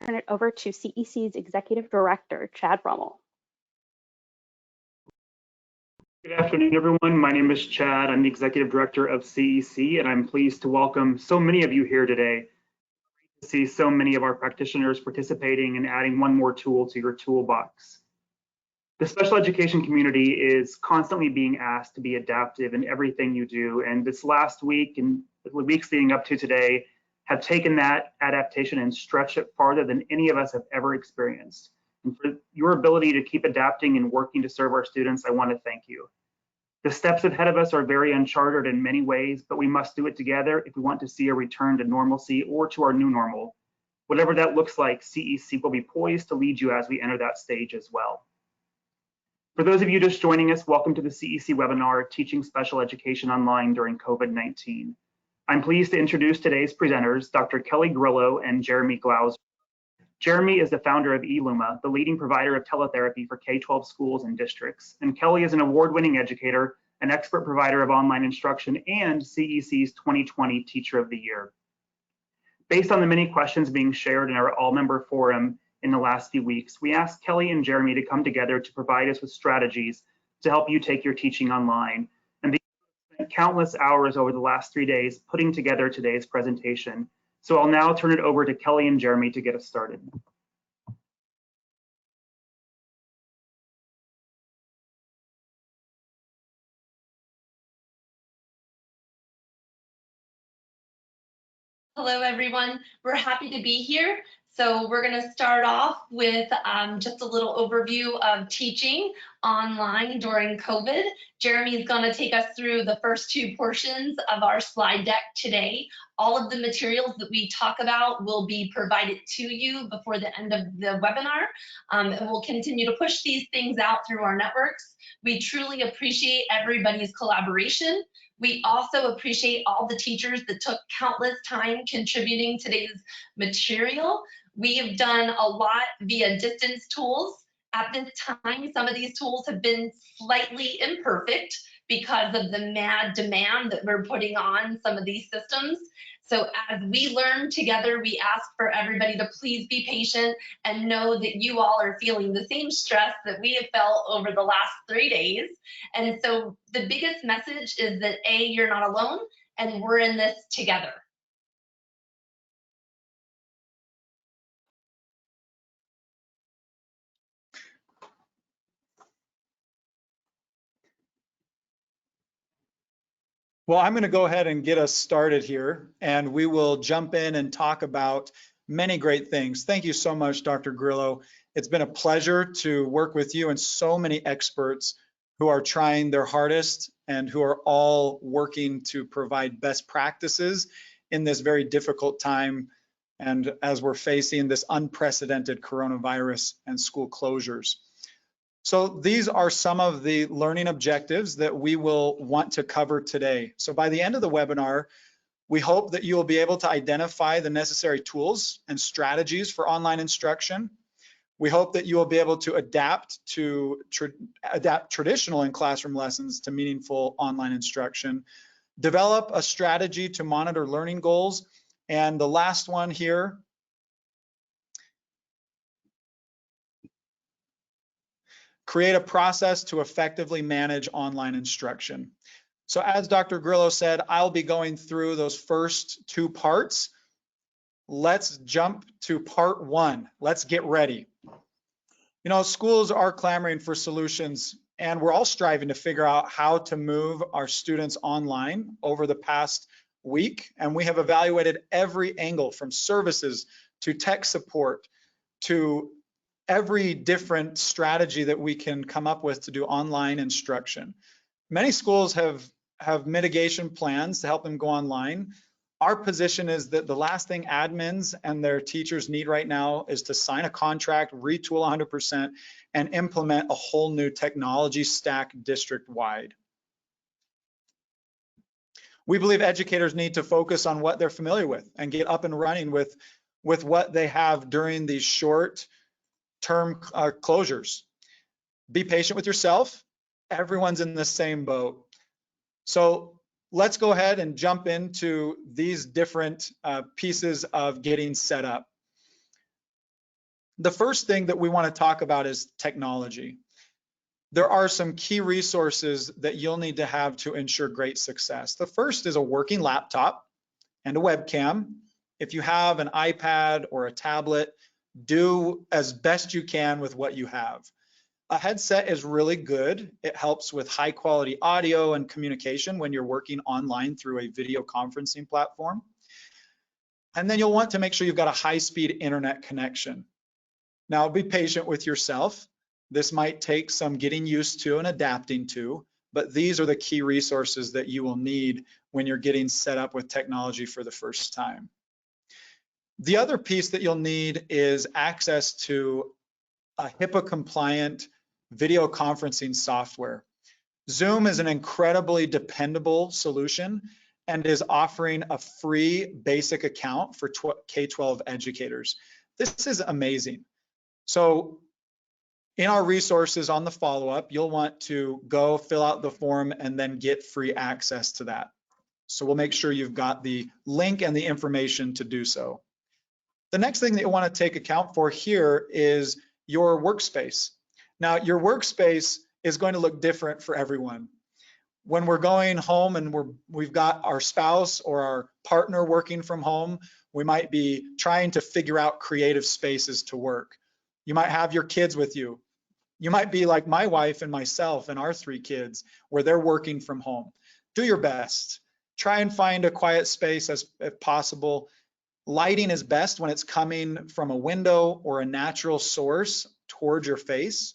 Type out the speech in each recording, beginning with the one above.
turn it over to CEC's Executive Director, Chad Rummel. Good afternoon, everyone. My name is Chad. I'm the Executive Director of CEC, and I'm pleased to welcome so many of you here today. To see so many of our practitioners participating and adding one more tool to your toolbox. The special education community is constantly being asked to be adaptive in everything you do, and this last week and the weeks leading up to today have taken that adaptation and stretched it farther than any of us have ever experienced. And for your ability to keep adapting and working to serve our students, I want to thank you. The steps ahead of us are very uncharted in many ways, but we must do it together if we want to see a return to normalcy or to our new normal. Whatever that looks like, CEC will be poised to lead you as we enter that stage as well. For those of you just joining us, welcome to the CEC webinar, Teaching Special Education Online During COVID-19. I'm pleased to introduce today's presenters, Dr. Kelly Grillo and Jeremy Glauser. Jeremy is the founder of eLuma, the leading provider of teletherapy for K-12 schools and districts. And Kelly is an award-winning educator, an expert provider of online instruction, and CEC's 2020 Teacher of the Year. Based on the many questions being shared in our all-member forum in the last few weeks, we asked Kelly and Jeremy to come together to provide us with strategies to help you take your teaching online. And they spent countless hours over the last 3 days putting together today's presentation. So I'll now turn it over to Kelly and Jeremy to get us started. Hello, everyone. We're happy to be here. So we're going to start off with just a little overview of teaching online during COVID. Jeremy is going to take us through the first two portions of our slide deck today. All of the materials that we talk about will be provided to you before the end of the webinar, and we'll continue to push these things out through our networks. We truly appreciate everybody's collaboration. We also appreciate all the teachers that took countless time contributing today's material. We have done a lot via distance tools. At this time, some of these tools have been slightly imperfect because of the mad demand that we're putting on some of these systems. So as we learn together, we ask for everybody to please be patient and know that you all are feeling the same stress that we have felt over the last 3 days. And so the biggest message is that A, you're not alone, and we're in this together. Well, I'm going to go ahead and get us started here, and we will jump in and talk about many great things. Thank you so much, Dr. Grillo. It's been a pleasure to work with you and so many experts who are trying their hardest and who are all working to provide best practices in this very difficult time and as we're facing this unprecedented coronavirus and school closures. So these are some of the learning objectives that we will want to cover today. So by the end of the webinar, we hope that you will be able to identify the necessary tools and strategies for online instruction. We hope that you will be able to adapt traditional in-classroom lessons to meaningful online instruction, develop a strategy to monitor learning goals, and the last one here, create a process to effectively manage online instruction. So as Dr. Grillo said, I'll be going through those first two parts. Let's jump to part one. Let's get ready. You know, schools are clamoring for solutions, and we're all striving to figure out how to move our students online over the past week. And we have evaluated every angle from services to tech support to every different strategy that we can come up with to do online instruction. Many schools have mitigation plans to help them go online. Our position is that the last thing admins and their teachers need right now is to sign a contract, retool 100%, and implement a whole new technology stack district-wide. We believe educators need to focus on what they're familiar with and get up and running with what they have during these short-term closures. Be patient with yourself. Everyone's in the same boat. So let's go ahead and jump into these different pieces of getting set up. The first thing that we want to talk about is technology. There are some key resources that you'll need to have to ensure great success. The first is a working laptop and a webcam. If you have an iPad or a tablet, do as best you can with what you have. A headset is really good. It helps with high quality audio and communication when you're working online through a video conferencing platform. And then you'll want to make sure you've got a high-speed internet connection. Now, be patient with yourself. This might take some getting used to and adapting to, but these are the key resources that you will need when you're getting set up with technology for the first time. The other piece that you'll need is access to a HIPAA-compliant video conferencing software. Zoom is an incredibly dependable solution and is offering a free basic account for K-12 educators. This is amazing. So in our resources on the follow-up, you'll want to go fill out the form and then get free access to that. So we'll make sure you've got the link and the information to do so. The next thing that you want to take account for here is your workspace. Now, your workspace is going to look different for everyone. When we're going home and we've got our spouse or our partner working from home, we might be trying to figure out creative spaces to work. You might have your kids with you. You might be like my wife and myself and our 3 kids, where they're working from home. Do your best. Try and find a quiet space if possible. Lighting is best when it's coming from a window or a natural source towards your face.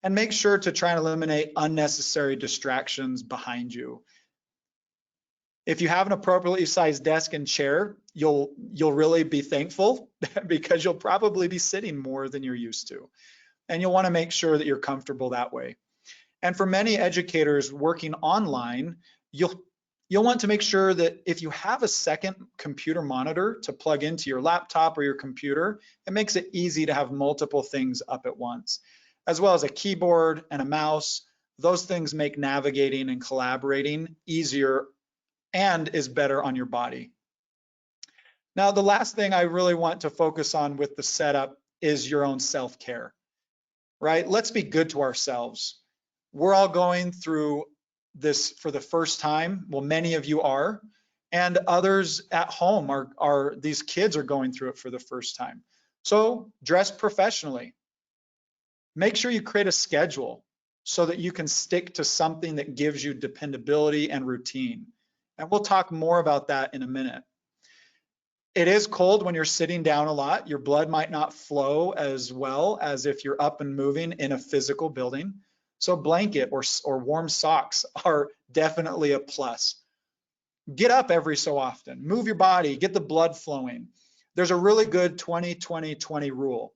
And make sure to try and eliminate unnecessary distractions behind you. If you have an appropriately sized desk and chair, you'll really be thankful because you'll probably be sitting more than you're used to. And you'll want to make sure that you're comfortable that way. And for many educators working online, you'll want to make sure that if you have a second computer monitor to plug into your laptop or your computer, it makes it easy to have multiple things up at once, as well as a keyboard and a mouse. Those things make navigating and collaborating easier and is better on your body. Now, the last thing I really want to focus on with the setup is your own self-care, right? Let's be good to ourselves. We're all going through this for the first time. Well, many of you are, and others at home these kids are going through it for the first time. So dress professionally. Make sure you create a schedule so that you can stick to something that gives you dependability and routine. And we'll talk more about that in a minute. It is cold when you're sitting down a lot. Your blood might not flow as well as if you're up and moving in a physical building. So blanket or warm socks are definitely a plus. Get up every so often. Move your body, get the blood flowing. There's a really good 20-20-20 rule.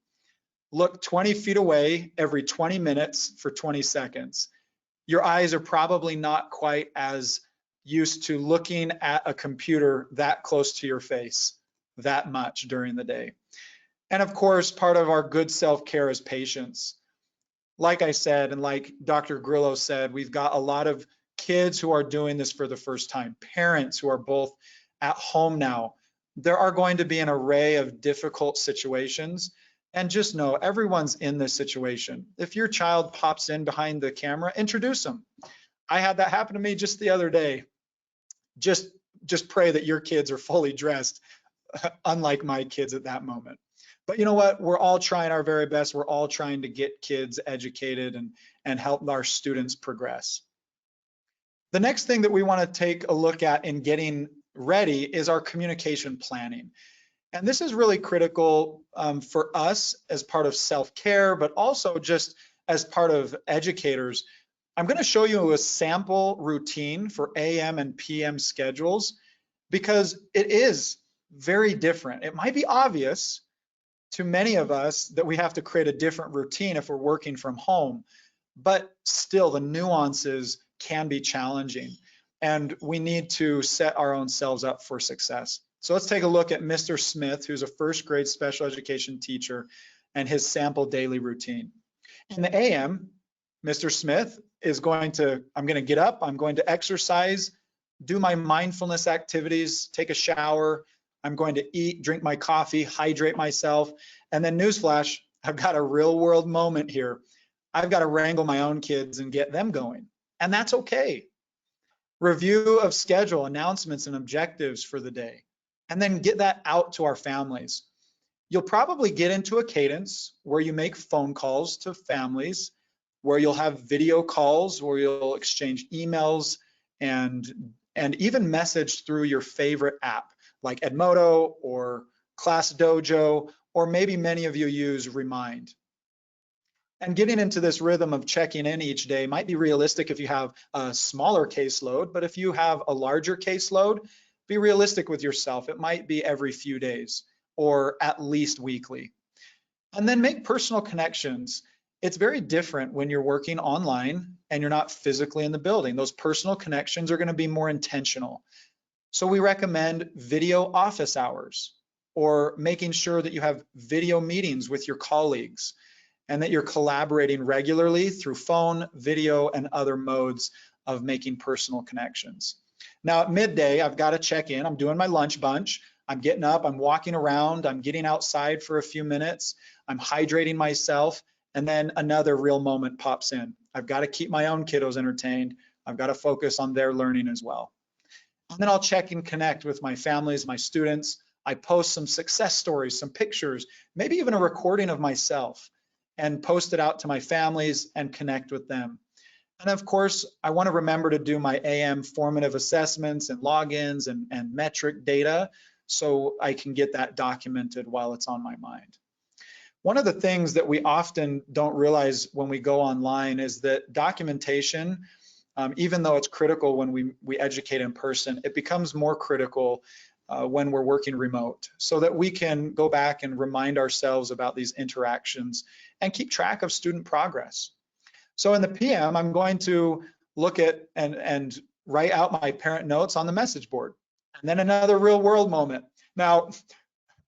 Look 20 feet away every 20 minutes for 20 seconds. Your eyes are probably not quite as used to looking at a computer that close to your face that much during the day. And of course, part of our good self-care is patience. Like I said, and like Dr. Grillo said, we've got a lot of kids who are doing this for the first time, parents who are both at home now. There are going to be an array of difficult situations. And just know everyone's in this situation. If your child pops in behind the camera, introduce them. I had that happen to me just the other day. Just pray that your kids are fully dressed, unlike my kids at that moment. But you know what? We're all trying our very best. We're all trying to get kids educated and help our students progress. The next thing that we want to take a look at in getting ready is our communication planning. And this is really critical for us as part of self-care, but also just as part of educators. I'm going to show you a sample routine for AM and PM schedules because it is very different. It might be obvious to many of us that we have to create a different routine if we're working from home, but still the nuances can be challenging and we need to set our own selves up for success. So let's take a look at Mr. Smith, who's a first grade special education teacher, and his sample daily routine. In the AM, Mr. Smith is I'm going to get up, I'm going to exercise, do my mindfulness activities, take a shower, I'm going to eat, drink my coffee, hydrate myself, and then newsflash, I've got a real world moment here. I've got to wrangle my own kids and get them going. And that's okay. Review of schedule, announcements, and objectives for the day. And then get that out to our families. You'll probably get into a cadence where you make phone calls to families, where you'll have video calls, where you'll exchange emails and even message through your favorite app like Edmodo or Class Dojo, or maybe many of you use Remind. And getting into this rhythm of checking in each day might be realistic if you have a smaller caseload, but if you have a larger caseload, be realistic with yourself. It might be every few days or at least weekly. And then make personal connections. It's very different when you're working online and you're not physically in the building. Those personal connections are going to be more intentional. So we recommend video office hours, or making sure that you have video meetings with your colleagues and that you're collaborating regularly through phone, video, and other modes of making personal connections. Now at midday, I've got to check in. I'm doing my lunch bunch. I'm getting up, I'm walking around, I'm getting outside for a few minutes, I'm hydrating myself, and then another real moment pops in. I've got to keep my own kiddos entertained. I've got to focus on their learning as well. And then I'll check and connect with my families, my students. I post some success stories, some pictures, maybe even a recording of myself, and post it out to my families and connect with them. And of course, I want to remember to do my AM formative assessments and logins and metric data so I can get that documented while it's on my mind. One of the things that we often don't realize when we go online is that documentation, even though it's critical when we educate in person, it becomes more critical when we're working remote, so that we can go back and remind ourselves about these interactions and keep track of student progress. So in the PM, I'm going to look at and write out my parent notes on the message board. And then another real world moment. Now,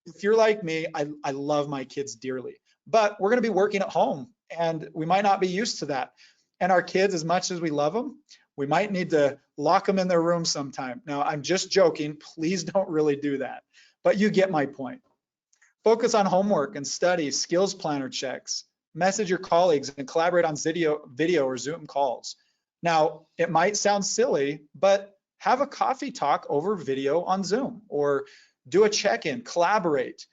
if you're like me, I love my kids dearly, but we're going to be working at home and we might not be used to that. And our kids, as much as we love them, we might need to lock them in their room sometime. Now, I'm just joking. Please don't really do that, but you get my point. Focus on homework and study, skills planner checks, message your colleagues, and collaborate on video or Zoom calls. Now, it might sound silly, but have a coffee talk over video on Zoom, or do a check-in, collaborate.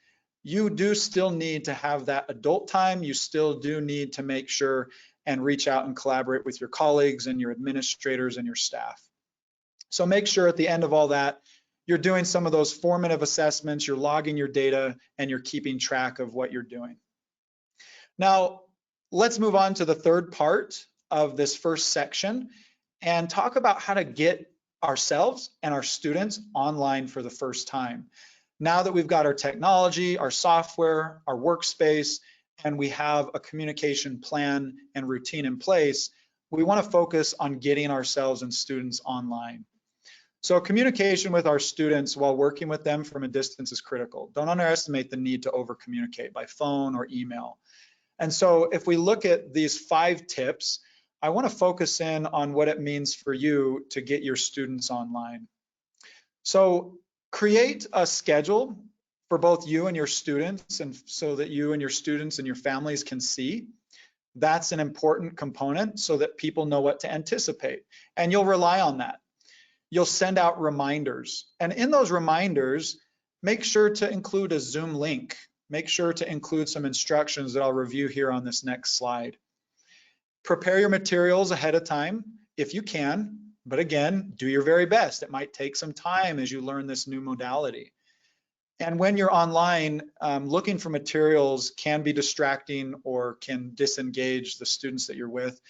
You do still need to have that adult time. You still do need to make sure and reach out and collaborate with your colleagues and your administrators and your staff. So make sure at the end of all that, you're doing some of those formative assessments, you're logging your data, and you're keeping track of what you're doing. Now, let's move on to the third part of this first section and talk about how to get ourselves and our students online for the first time. Now that we've got our technology, our software, our workspace, and we have a communication plan and routine in place, we want to focus on getting ourselves and students online. So communication with our students while working with them from a distance is critical. Don't underestimate the need to over-communicate by phone or email. And so if we look at these 5 tips, I want to focus in on what it means for you to get your students online. So create a schedule for both you and your students, and so that you and your students and your families can see. That's an important component so that people know what to anticipate, and you'll rely on that. You'll send out reminders, and in those reminders, make sure to include a Zoom link. Make sure to include some instructions that I'll review here on this next slide. Prepare your materials ahead of time if you can, but again, do your very best. It might take some time as you learn this new modality. And when you're online, looking for materials can be distracting or can disengage the students that you're with,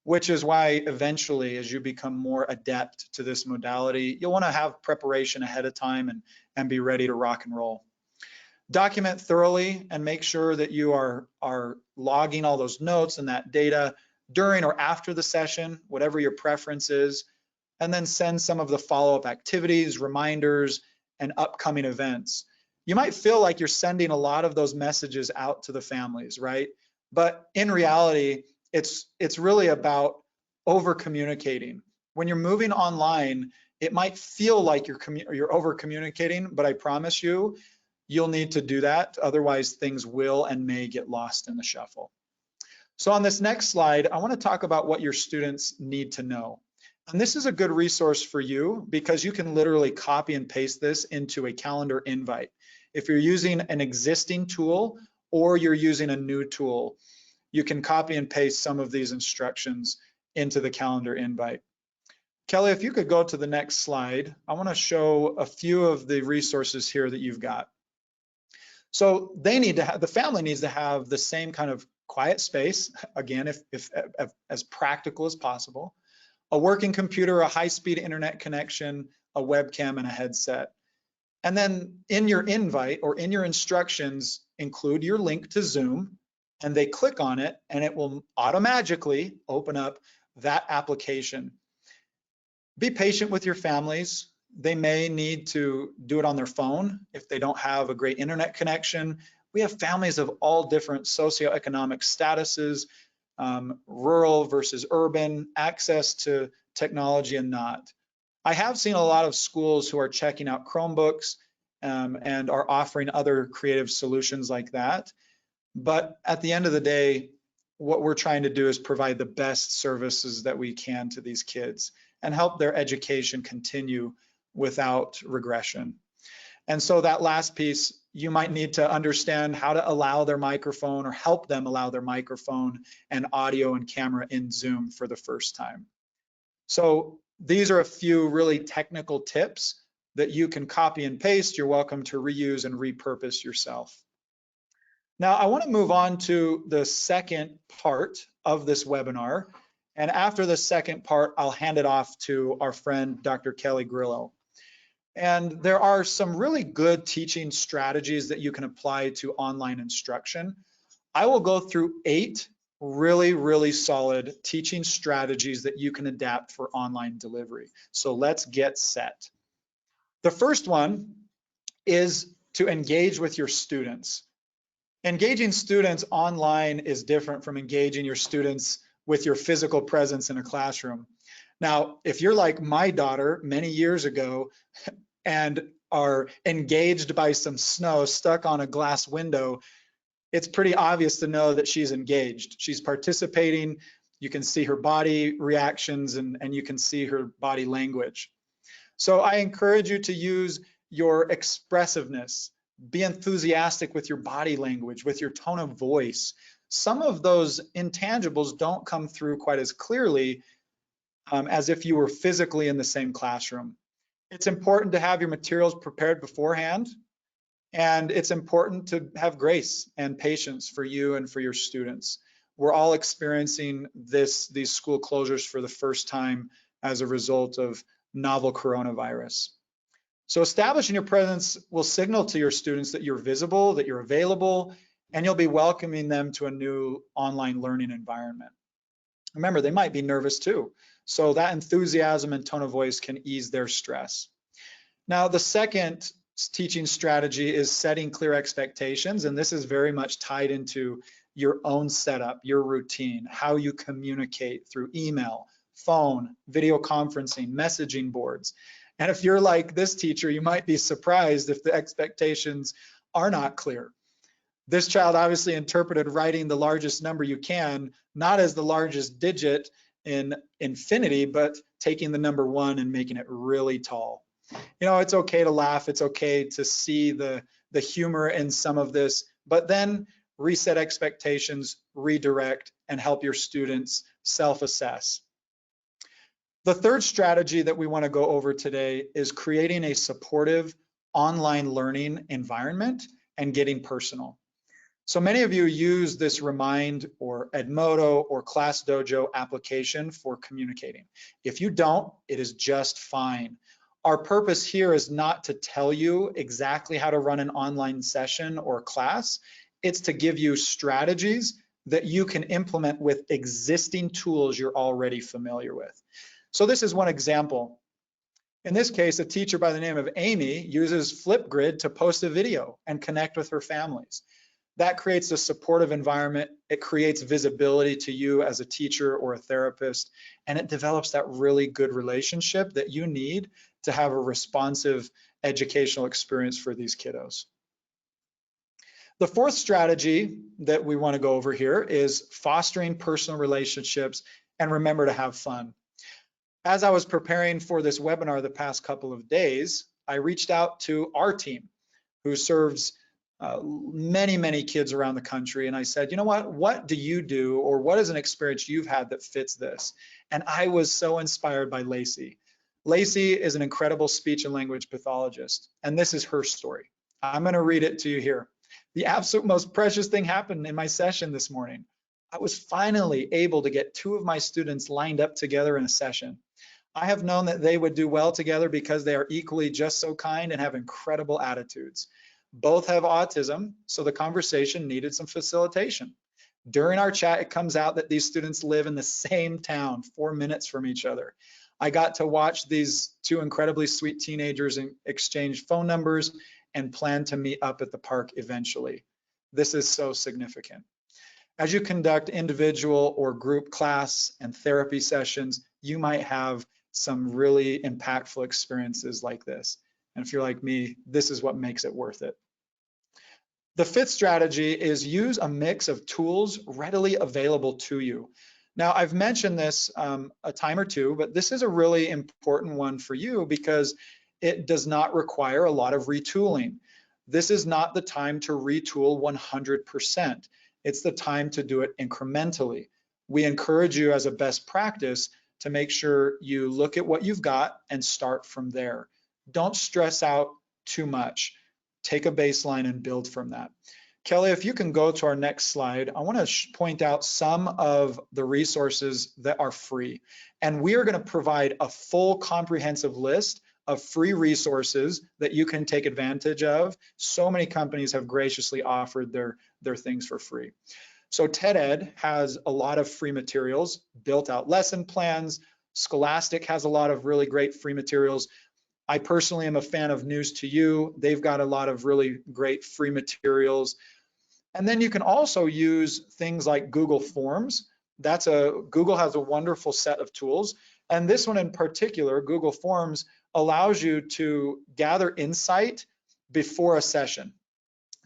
which is why eventually, as you become more adept to this modality, you'll want to have preparation ahead of time and be ready to rock and roll. Document thoroughly and make sure that you are logging all those notes and that data during or after the session, whatever your preference is, and then send some of the follow-up activities, reminders, and upcoming events. You might feel like you're sending a lot of those messages out to the families, right? But in reality, it's really about over-communicating. When you're moving online, it might feel like you're over-communicating, but I promise you, you'll need to do that. Otherwise, things will and may get lost in the shuffle. So on this next slide, I want to talk about what your students need to know. And this is a good resource for you because you can literally copy and paste this into a calendar invite. If you're using an existing tool or you're using a new tool, you can copy and paste some of these instructions into the calendar invite. Kelly, if you could go to the next slide, I want to show a few of the resources here that you've got. So they need to have, the family needs to have the same kind of quiet space, again, if as practical as possible, a working computer, a high-speed internet connection, a webcam, and a headset. And then in your invite or in your instructions, include your link to Zoom, and they click on it, and it will automatically open up that application. Be patient with your families. They may need to do it on their phone if they don't have a great internet connection. We have families of all different socioeconomic statuses, rural versus urban, access to technology and not. I have seen a lot of schools who are checking out Chromebooks and are offering other creative solutions like that. But at the end of the day, what we're trying to do is provide the best services that we can to these kids and help their education continue without regression. And so that last piece, you might need to understand how to allow their microphone or help them allow their microphone and audio and camera in Zoom for the first time. So these are a few really technical tips that you can copy and paste. You're welcome to reuse and repurpose yourself. Now, I want to move on to the second part of this webinar. And after the second part, I'll hand it off to our friend, Dr. Kelly Grillo. And there are some really good teaching strategies that you can apply to online instruction. I will go through 8 really solid teaching strategies that you can adapt for online delivery. So let's get set. The first one is to engage with your students. Engaging students online is different from engaging your students with your physical presence in a classroom. Now, if you're like my daughter many years ago and are engaged by some snow stuck on a glass window, it's pretty obvious to know that she's engaged. She's participating. You can see her body reactions and you can see her body language. So I encourage you to use your expressiveness. Be enthusiastic with your body language, with your tone of voice. Some of those intangibles don't come through quite as clearly as if you were physically in the same classroom. It's important to have your materials prepared beforehand, and it's important to have grace and patience for you and for your students. We're all experiencing these school closures for the first time as a result of novel coronavirus. So establishing your presence will signal to your students that you're visible, that you're available, and you'll be welcoming them to a new online learning environment. Remember, they might be nervous too. So that enthusiasm and tone of voice can ease their stress. Now, the second teaching strategy is setting clear expectations, and this is very much tied into your own setup, your routine, how you communicate through email, phone, video conferencing, messaging boards. And if you're like this teacher, you might be surprised if the expectations are not clear. This child obviously interpreted writing the largest number you can, not as the largest digit in infinity, but taking the number 1 and making it really tall. You know, it's okay to laugh. It's okay to see the humor in some of this, but then reset expectations, redirect, and help your students self-assess. The third strategy that we want to go over today is creating a supportive online learning environment and getting personal. So many of you use this Remind or Edmodo or ClassDojo application for communicating. If you don't, it is just fine. Our purpose here is not to tell you exactly how to run an online session or class. It's to give you strategies that you can implement with existing tools you're already familiar with. So this is one example. In this case, a teacher by the name of Amy uses Flipgrid to post a video and connect with her families. That creates a supportive environment. It creates visibility to you as a teacher or a therapist, and it develops that really good relationship that you need to have a responsive educational experience for these kiddos. The fourth strategy that we want to go over here is fostering personal relationships and remember to have fun. As I was preparing for this webinar the past couple of days, I reached out to our team who serves many kids around the country. And I said, you know what do you do, or what is an experience you've had that fits this? And I was so inspired by Lacey. Lacey is an incredible speech and language pathologist, and this is her story. I'm going to read it to you here. The absolute most precious thing happened in my session this morning. I was finally able to get 2 of my students lined up together in a session. I have known that they would do well together because they are equally just so kind and have incredible attitudes. Both have autism, so the conversation needed some facilitation. During our chat, it comes out that these students live in the same town, 4 minutes from each other. I got to watch these 2 incredibly sweet teenagers exchange phone numbers and plan to meet up at the park eventually. This is so significant. As you conduct individual or group class and therapy sessions, you might have some really impactful experiences like this. And if you're like me, this is what makes it worth it. The fifth strategy is use a mix of tools readily available to you. Now, I've mentioned this a time or two, but this is a really important one for you because it does not require a lot of retooling. This is not the time to retool 100%. It's the time to do it incrementally. We encourage you as a best practice to make sure you look at what you've got and start from there. Don't stress out too much. Take a baseline and build from that. Kelly, if you can go to our next slide, I want to point out some of the resources that are free. And we are going to provide a full comprehensive list of free resources that you can take advantage of. So many companies have graciously offered their things for free. So TED-Ed has a lot of free materials, built out lesson plans. Scholastic has a lot of really great free materials. I personally am a fan of News to You. They've got a lot of really great free materials. And then you can also use things like Google Forms. Google has a wonderful set of tools. And this one in particular, Google Forms, allows you to gather insight before a session.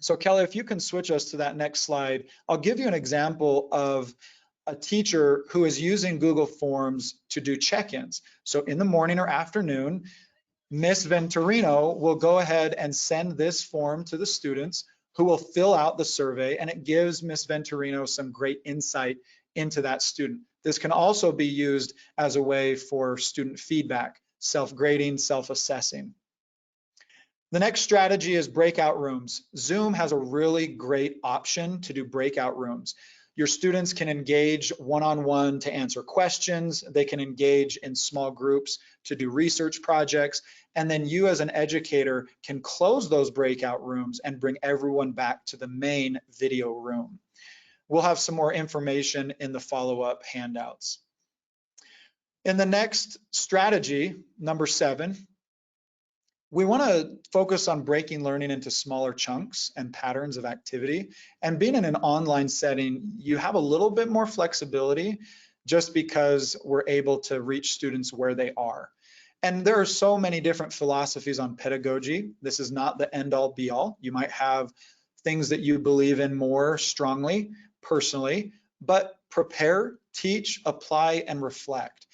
So Kelly, if you can switch us to that next slide, I'll give you an example of a teacher who is using Google Forms to do check-ins. So in the morning or afternoon, Miss Venturino will go ahead and send this form to the students who will fill out the survey, and it gives Miss Venturino some great insight into that student. This can also be used as a way for student feedback, self-grading, self-assessing. The next strategy is breakout rooms. Zoom has a really great option to do breakout rooms. Your students can engage one-on-one to answer questions. They can engage in small groups to do research projects. And then you as an educator can close those breakout rooms and bring everyone back to the main video room. We'll have some more information in the follow-up handouts. In the next strategy, number 7, we want to focus on breaking learning into smaller chunks and patterns of activity. And being in an online setting, you have a little bit more flexibility just because we're able to reach students where they are. And there are so many different philosophies on pedagogy. This is not the end-all be-all. You might have things that you believe in more strongly, personally, but prepare, teach, apply, and reflect.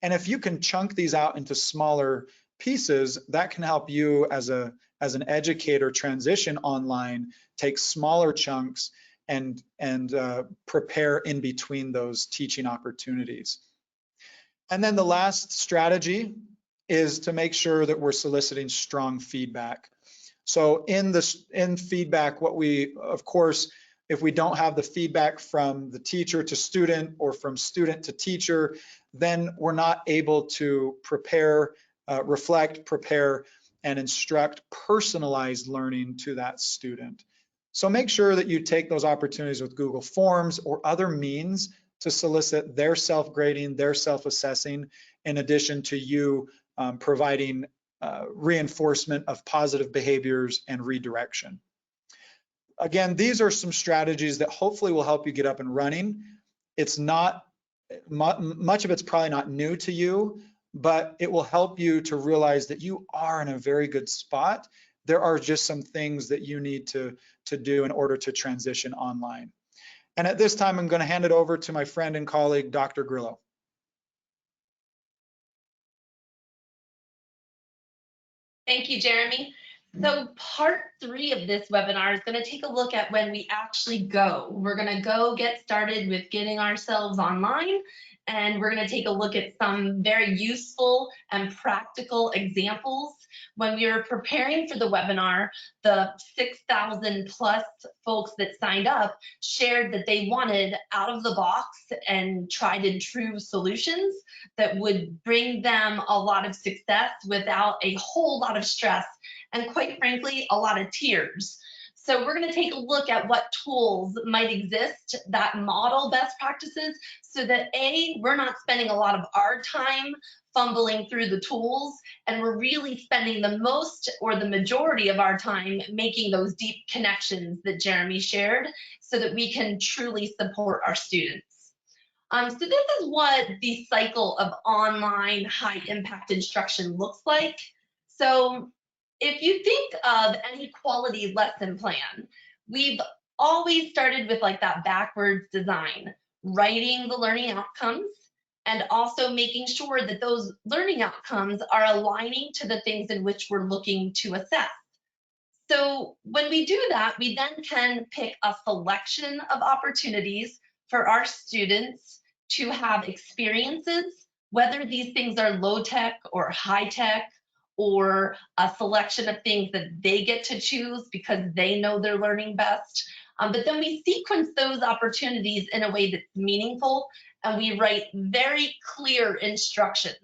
And if you can chunk these out into smaller pieces, that can help you as an educator transition online, take smaller chunks and prepare in between those teaching opportunities. And then the last strategy is to make sure that we're soliciting strong feedback. So in feedback, of course, if we don't have the feedback from the teacher to student or from student to teacher, then we're not able to prepare, reflect, prepare, and instruct personalized learning to that student. So make sure that you take those opportunities with Google Forms or other means to solicit their self-grading, their self-assessing, in addition to you providing reinforcement of positive behaviors and redirection. Again, these are some strategies that hopefully will help you get up and running. It's not, much of it's probably not new to you, but it will help you to realize that you are in a very good spot there are just some things that you need to do in order to transition online. And at this time, I'm going to hand it over to my friend and colleague, Dr. Grillo. Thank you, Jeremy. So part 3 of this webinar is going to take a look at when we actually go. We're going to go get started with getting ourselves online, and we're going to take a look at some very useful and practical examples. When we were preparing for the webinar, the 6,000 plus folks that signed up shared that they wanted out of the box and tried and true solutions that would bring them a lot of success without a whole lot of stress and, quite frankly, a lot of tears. So we're going to take a look at what tools might exist that model best practices so that A, we're not spending a lot of our time fumbling through the tools, and we're really spending the most or the majority of our time making those deep connections that Jeremy shared so that we can truly support our students. So this is what the cycle of online high impact instruction looks like. So if you think of any quality lesson plan, we've always started with like that backwards design, writing the learning outcomes, and also making sure that those learning outcomes are aligning to the things in which we're looking to assess. So when we do that, we then can pick a selection of opportunities for our students to have experiences, whether these things are low tech or high tech, or a selection of things that they get to choose because they know they're learning best. But then we sequence those opportunities in a way that's meaningful, and we write very clear instructions.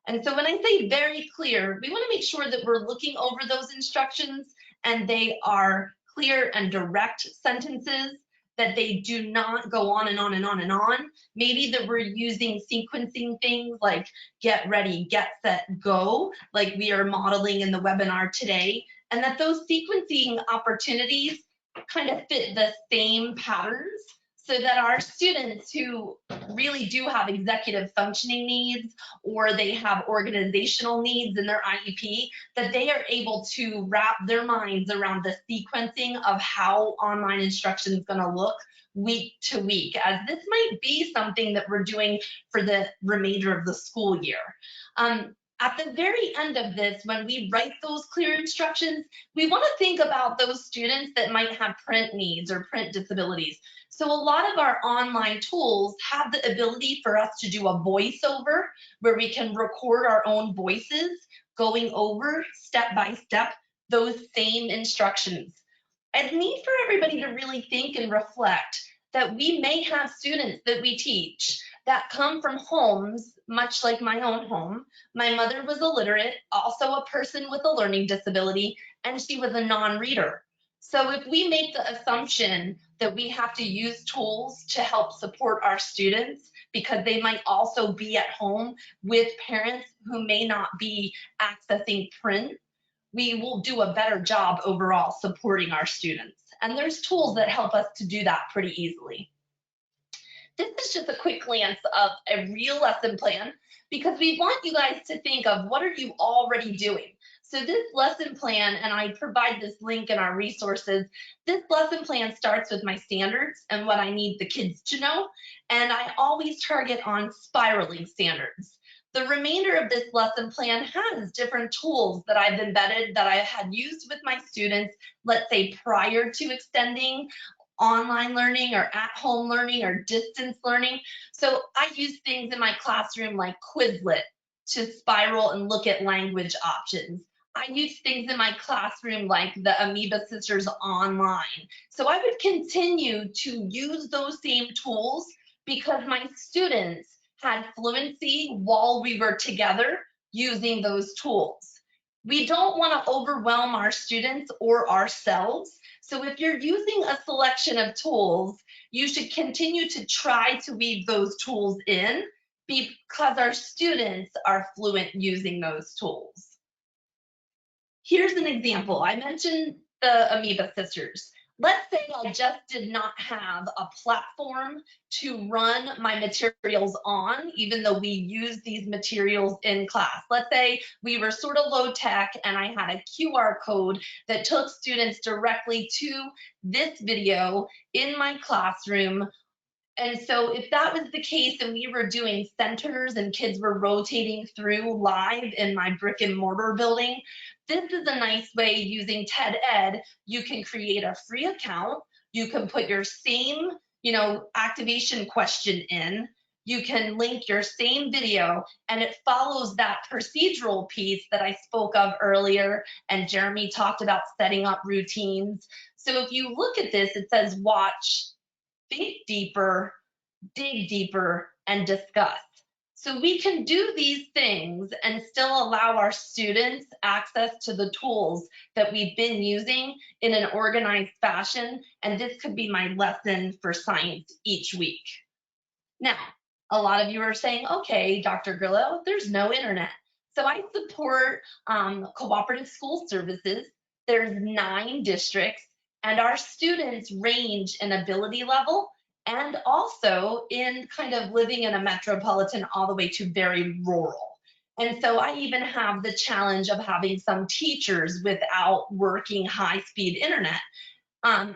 And so when I say very clear, we want to make sure that we're looking over those instructions and they are clear and direct sentences, that they do not go on and on and on and on. Maybe that we're using sequencing things like get ready, get set, go, like we are modeling in the webinar today, and that those sequencing opportunities kind of fit the same patterns so that our students who really do have executive functioning needs or they have organizational needs in their IEP, that they are able to wrap their minds around the sequencing of how online instruction is going to look week to week, as this might be something that we're doing for the remainder of the school year. At the very end of this, when we write those clear instructions, we want to think about those students that might have print needs or print disabilities. So a lot of our online tools have the ability for us to do a voiceover where we can record our own voices going over step by step those same instructions. I need for everybody to really think and reflect that we may have students that we teach that come from homes, much like my own home. My mother was illiterate, also a person with a learning disability, and she was a non-reader. So if we make the assumption that we have to use tools to help support our students because they might also be at home with parents who may not be accessing print, we will do a better job overall supporting our students. And there's tools that help us to do that pretty easily. This is just a quick glance of a real lesson plan because we want you guys to think of what are you already doing. So this lesson plan, and I provide this link in our resources, this lesson plan starts with my standards and what I need the kids to know, and I always target on spiraling standards. The remainder of this lesson plan has different tools that I've embedded that I had used with my students, let's say prior to extending online learning or at-home learning or distance learning. So I use things in my classroom like Quizlet to spiral and look at language options. I use things in my classroom like the Amoeba Sisters online. So I would continue to use those same tools because my students had fluency while we were together using those tools. We don't want to overwhelm our students or ourselves. So if you're using a selection of tools, you should continue to try to weave those tools in because our students are fluent using those tools. Here's an example. I mentioned the Amoeba Sisters. Let's say I just did not have a platform to run my materials on, even though we use these materials in class. Let's say we were sort of low tech and I had a QR code that took students directly to this video in my classroom. And so if that was the case and we were doing centers and kids were rotating through live in my brick and mortar building, this is a nice way using TED Ed. You can create a free account. You can put your same, activation question in. You can link your same video, and it follows that procedural piece that I spoke of earlier, and Jeremy talked about setting up routines. So if you look at this, it says watch, think deeper, dig deeper, and discuss. So we can do these things and still allow our students access to the tools that we've been using in an organized fashion. And this could be my lesson for science each week. Now, a lot of you are saying, okay, Dr. Grillo, there's no internet. So I support cooperative school services. There's 9 districts, and our students range in ability level and also in kind of living in a metropolitan all the way to very rural. And so I even have the challenge of having some teachers without working high-speed internet.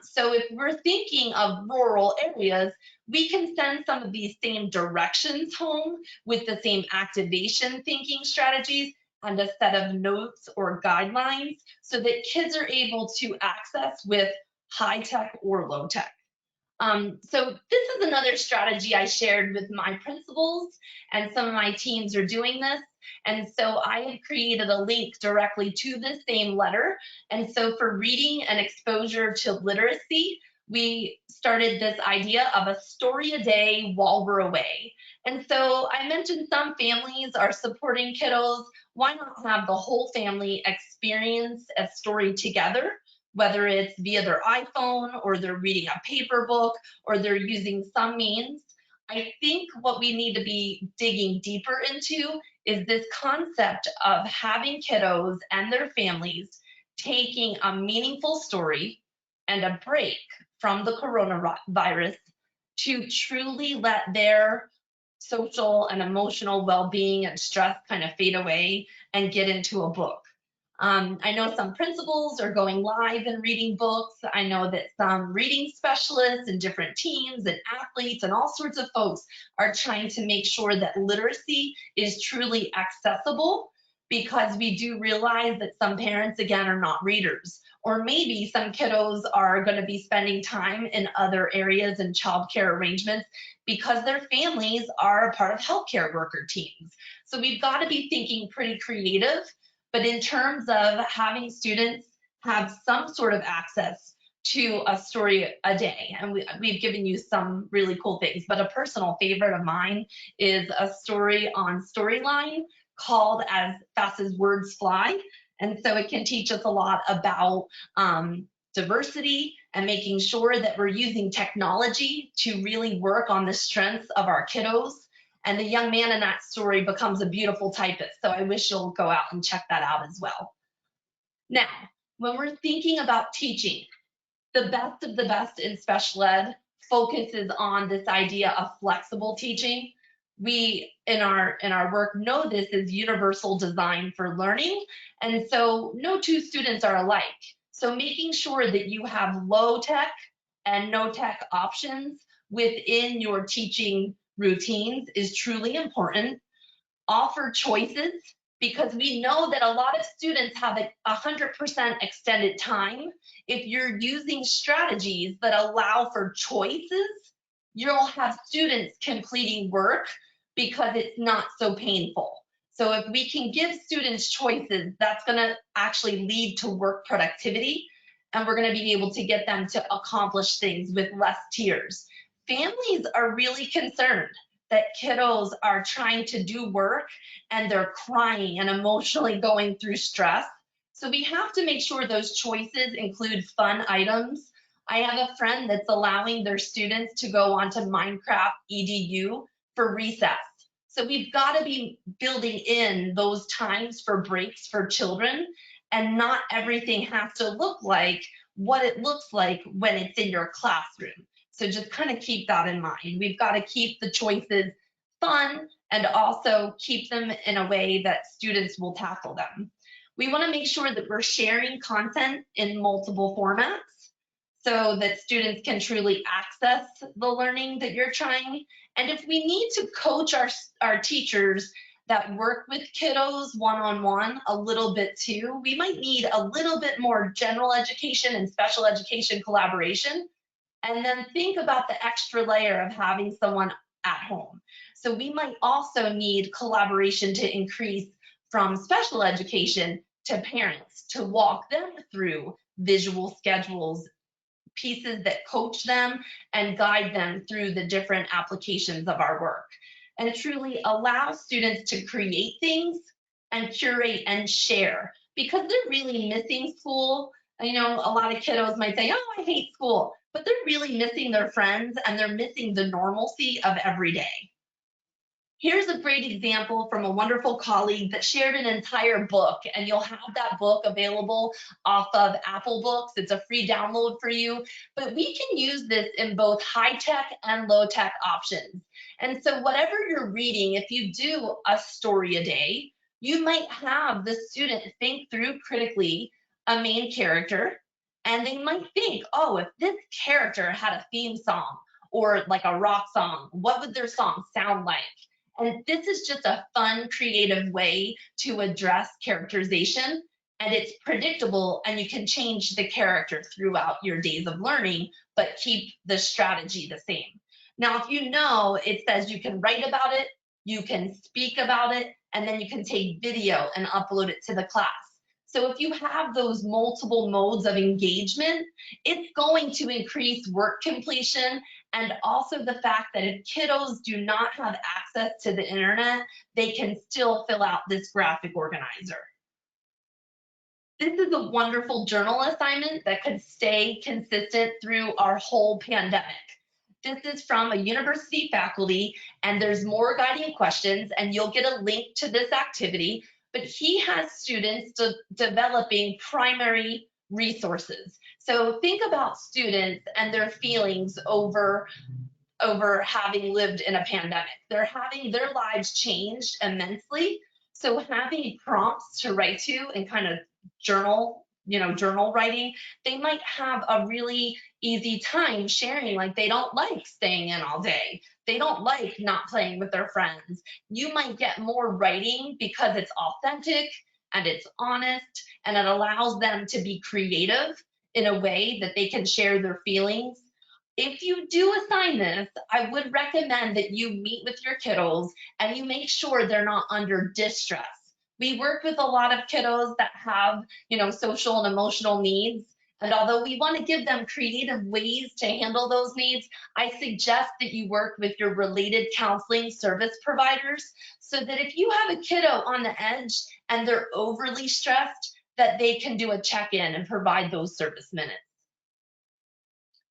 So if we're thinking of rural areas, we can send some of these same directions home with the same activation thinking strategies and a set of notes or guidelines so that kids are able to access with high tech or low tech. So this is another strategy I shared with my principals, and some of my teams are doing this. And so I have created a link directly to the same letter. And so for reading and exposure to literacy, we started this idea of a story a day while we're away. And so I mentioned some families are supporting kiddos. Why not have the whole family experience a story together? Whether it's via their iPhone or they're reading a paper book or they're using some means. I think what we need to be digging deeper into is this concept of having kiddos and their families taking a meaningful story and a break from the coronavirus to truly let their social and emotional well-being and stress kind of fade away and get into a book. I know some principals are going live and reading books. I know that some reading specialists and different teams and athletes and all sorts of folks are trying to make sure that literacy is truly accessible, because we do realize that some parents, again, are not readers, or maybe some kiddos are going to be spending time in other areas and childcare arrangements because their families are a part of healthcare worker teams. So we've got to be thinking pretty creative. But in terms of having students have some sort of access to a story a day, and we've given you some really cool things, but a personal favorite of mine is a story on Storyline called As Fast as Words Fly. And so it can teach us a lot about diversity and making sure that we're using technology to really work on the strengths of our kiddos. And the young man in that story becomes a beautiful typist. So I wish you'll go out and check that out as well. Now, when we're thinking about teaching, the best of the best in special ed focuses on this idea of flexible teaching. We, in our work, know this is universal design for learning. And so no two students are alike. So making sure that you have low tech and no tech options within your teaching routines is truly important. Offer choices, because we know that a lot of students have 100% extended time. If you're using strategies that allow for choices, you'll have students completing work because it's not so painful. So if we can give students choices, that's going to actually lead to work productivity, and we're going to be able to get them to accomplish things with less tears. Families are really concerned that kiddos are trying to do work and they're crying and emotionally going through stress. So we have to make sure those choices include fun items. I have a friend that's allowing their students to go onto Minecraft EDU for recess. So we've got to be building in those times for breaks for children, and not everything has to look like what it looks like when it's in your classroom. So just kind of keep that in mind. We've got to keep the choices fun and also keep them in a way that students will tackle them. We want to make sure that we're sharing content in multiple formats so that students can truly access the learning that you're trying. And if we need to coach our teachers that work with kiddos one-on-one a little bit too, we might need a little bit more general education and special education collaboration. And then think about the extra layer of having someone at home. So we might also need collaboration to increase from special education to parents to walk them through visual schedules, pieces that coach them and guide them through the different applications of our work, and truly allow students to create things and curate and share, because they're really missing school. You know, a lot of kiddos might say, oh, I hate school, but they're really missing their friends and they're missing the normalcy of every day. Here's a great example from a wonderful colleague that shared an entire book, and you'll have that book available off of Apple Books. It's a free download for you, but we can use this in both high-tech and low-tech options. And so whatever you're reading, if you do a story a day, you might have the student think through critically a main character, and they might think, oh, if this character had a theme song or like a rock song, what would their song sound like? And this is just a fun, creative way to address characterization, and it's predictable, and you can change the character throughout your days of learning, but keep the strategy the same. Now, if you know, it says you can write about it, you can speak about it, and then you can take video and upload it to the class. So if you have those multiple modes of engagement, it's going to increase work completion, and also the fact that if kiddos do not have access to the internet, they can still fill out this graphic organizer. This is a wonderful journal assignment that could stay consistent through our whole pandemic. This is from a university faculty, and there's more guiding questions, and you'll get a link to this activity, but he has students developing primary resources. So think about students and their feelings over having lived in a pandemic. They're having their lives changed immensely. So having prompts to write to and kind of journal writing, they might have a really easy time sharing, like they don't like staying in all day. They don't like not playing with their friends. You might get more writing because it's authentic and it's honest, and it allows them to be creative in a way that they can share their feelings. If you do assign this, I would recommend that you meet with your kiddos and you make sure they're not under distress. We work with a lot of kiddos that have, social and emotional needs. And although we want to give them creative ways to handle those needs, I suggest that you work with your related counseling service providers so that if you have a kiddo on the edge and they're overly stressed, that they can do a check-in and provide those service minutes.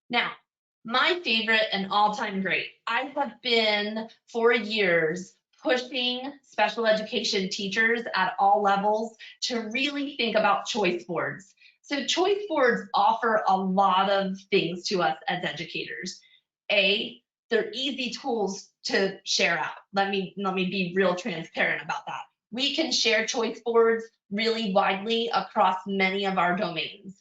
Now, my favorite and all-time great, I have been for years pushing special education teachers at all levels to really think about choice boards. So choice boards offer a lot of things to us as educators. They're easy tools to share out. Let me be real transparent about that. We can share choice boards really widely across many of our domains.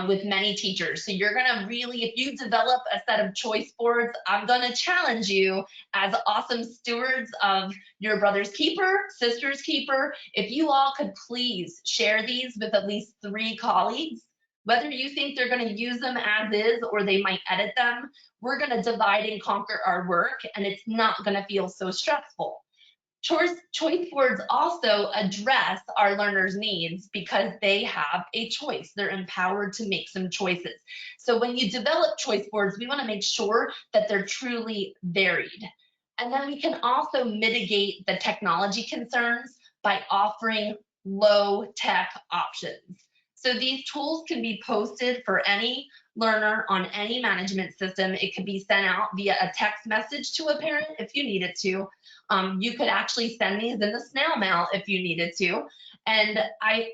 With many teachers. So you're gonna really, if you develop a set of choice boards, I'm gonna challenge you as awesome stewards of your brother's keeper, sister's keeper, if you all could please share these with at least 3 colleagues, whether you think they're gonna use them as is or they might edit them, we're gonna divide and conquer our work, and it's not gonna feel so stressful. Choice boards also address our learners' needs because they have a choice. They're empowered to make some choices. So when you develop choice boards, we want to make sure that they're truly varied. And then we can also mitigate the technology concerns by offering low-tech options. So these tools can be posted for any learner on any management system. It could be sent out via a text message to a parent if you needed to. You could actually send these in the snail mail if you needed to. And I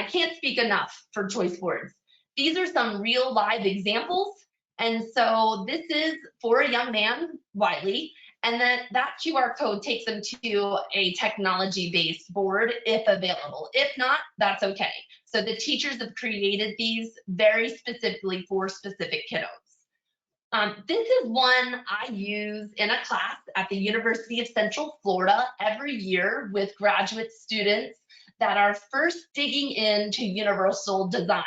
can't speak enough for choice boards. these are some real live examples. And so this is for a young man, Wiley, and then that QR code takes them to a technology-based board if available. If not, that's okay. So the teachers have created these very specifically for specific kiddos. This is one I use in a class at the University of Central Florida every year with graduate students that are first digging into universal design.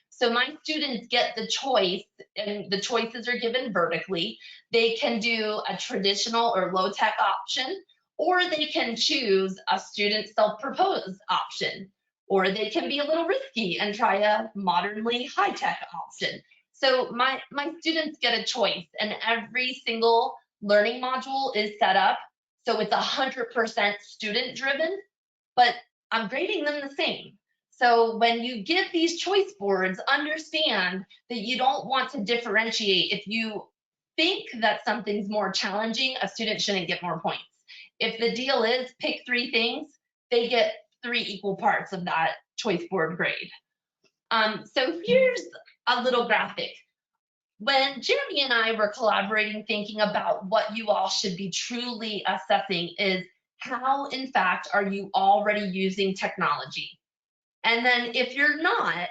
So my students get the choice, and the choices are given vertically. They can do a traditional or low-tech option, or they can choose a student self-proposed option, or they can be a little risky and try a modernly high-tech option. So my students get a choice, and every single learning module is set up so it's 100% student-driven, but I'm grading them the same. So when you give these choice boards, understand that you don't want to differentiate. If you think that something's more challenging, a student shouldn't get more points. If the deal is pick 3 things, they get 3 equal parts of that choice board grade. So here's a little graphic. When Jeremy and I were collaborating, thinking about what you all should be truly assessing is how, in fact, are you already using technology? And then if you're not,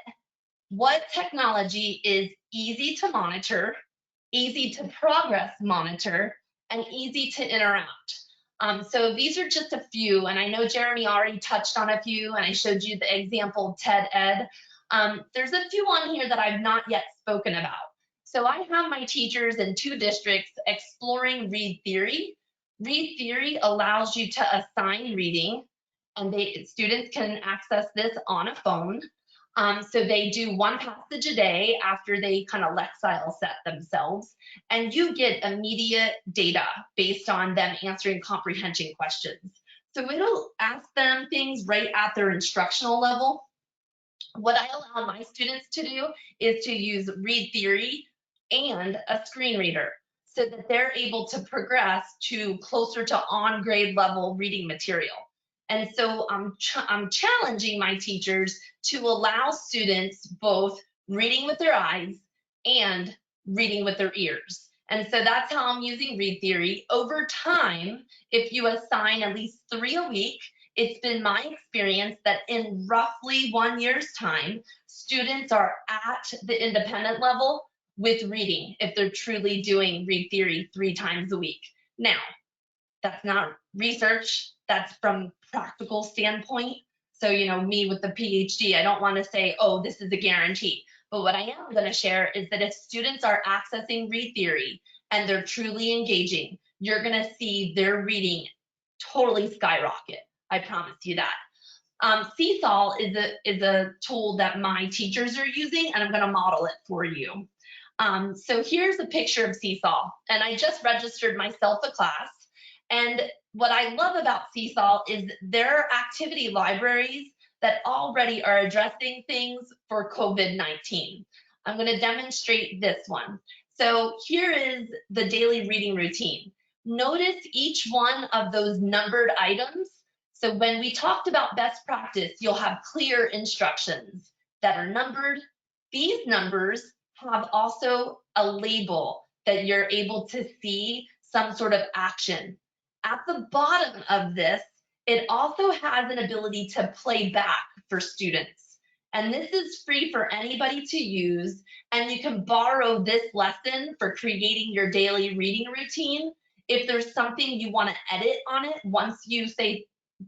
what technology is easy to monitor, easy to progress monitor, and easy to interact? So these are just a few, and I know Jeremy already touched on a few, and I showed you the example of TED Ed. There's a few on here that I've not yet spoken about. So I have my teachers in 2 districts exploring Read Theory. Read Theory allows you to assign reading, and students can access this on a phone. So they do 1 passage a day after they kind of Lexile set themselves, and you get immediate data based on them answering comprehension questions. So it'll ask them things right at their instructional level. What I allow my students to do is to use Read Theory and a screen reader so that they're able to progress to closer to on-grade level reading material. And so I'm challenging my teachers to allow students both reading with their eyes and reading with their ears. And so that's how I'm using Read Theory. Over time, if you assign at least 3 a week, it's been my experience that in roughly 1 year's time, students are at the independent level with reading if they're truly doing Read Theory 3 times a week. Now, that's not research, that's from practical standpoint. So, you know, me with the PhD, I don't want to say, oh, this is a guarantee. But what I am going to share is that if students are accessing Read Theory and they're truly engaging, you're going to see their reading totally skyrocket. I promise you that. Seesaw is a tool that my teachers are using, and I'm going to model it for you. So here's a picture of Seesaw, and I just registered myself a class. And what I love about Seesaw is there are activity libraries that already are addressing things for COVID-19. I'm going to demonstrate this one. So here is the daily reading routine. Notice each one of those numbered items. So when we talked about best practice, you'll have clear instructions that are numbered. These numbers have also a label that you're able to see some sort of action. At the bottom of this, it also has an ability to play back for students. And this is free for anybody to use. And you can borrow this lesson for creating your daily reading routine. If there's something you want to edit on it, once you say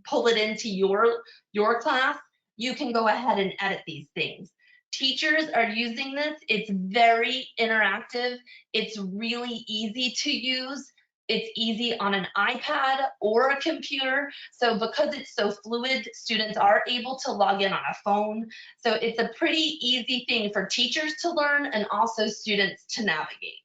pull it into your class, you can go ahead and edit these things. Teachers are using this. It's very interactive. It's really easy to use. It's easy on an iPad or a computer. So because it's so fluid, students are able to log in on a phone. So it's a pretty easy thing for teachers to learn and also students to navigate.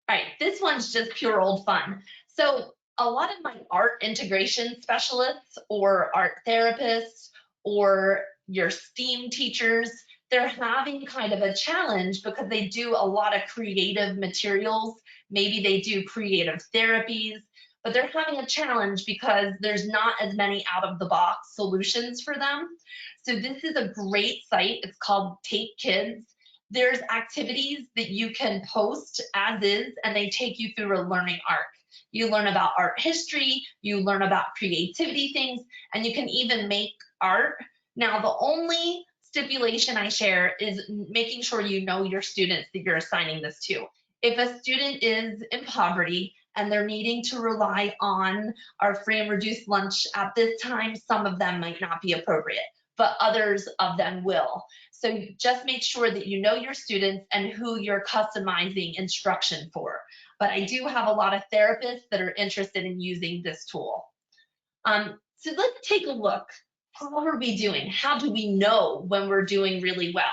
All right, this one's just pure old fun. So a lot of my art integration specialists or art therapists or your STEAM teachers, they're having kind of a challenge because they do a lot of creative materials. Maybe they do creative therapies, but they're having a challenge because there's not as many out-of-the-box solutions for them. So this is a great site. It's called Take Kids. There's activities that you can post as is, and they take you through a learning arc. You learn about art history, you learn about creativity things, and you can even make art. Now, the only stipulation I share is making sure you know your students that you're assigning this to. If a student is in poverty and they're needing to rely on our free and reduced lunch at this time, some of them might not be appropriate, but others of them will. So just make sure that you know your students and who you're customizing instruction for. But I do have a lot of therapists that are interested in using this tool. So let's take a look. How are we doing? How do we know when we're doing really well?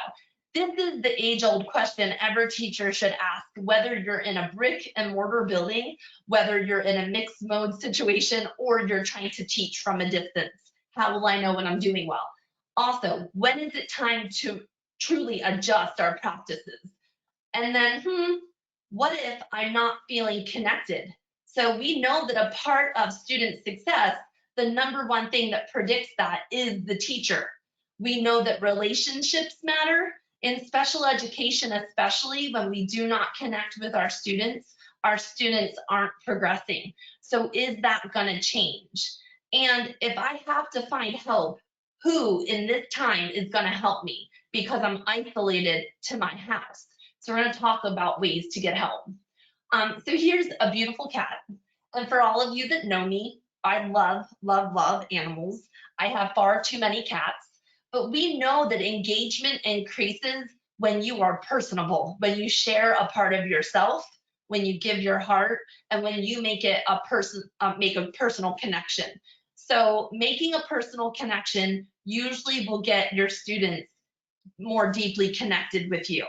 This is the age-old question every teacher should ask, whether you're in a brick and mortar building, whether you're in a mixed mode situation, or you're trying to teach from a distance. How will I know when I'm doing well? Also, when is it time to truly adjust our practices? And then, what if I'm not feeling connected? So we know that a part of student success, the number one thing that predicts that is the teacher. We know that relationships matter. In special education, especially when we do not connect with our students aren't progressing. So is that going to change? And if I have to find help, who in this time is going to help me because I'm isolated to my house? So we're going to talk about ways to get help. So here's a beautiful cat. And for all of you that know me, I love, love, love animals. I have far too many cats. But we know that engagement increases when you are personable, when you share a part of yourself, when you give your heart, and when you make it make a personal connection. So making a personal connection usually will get your students more deeply connected with you.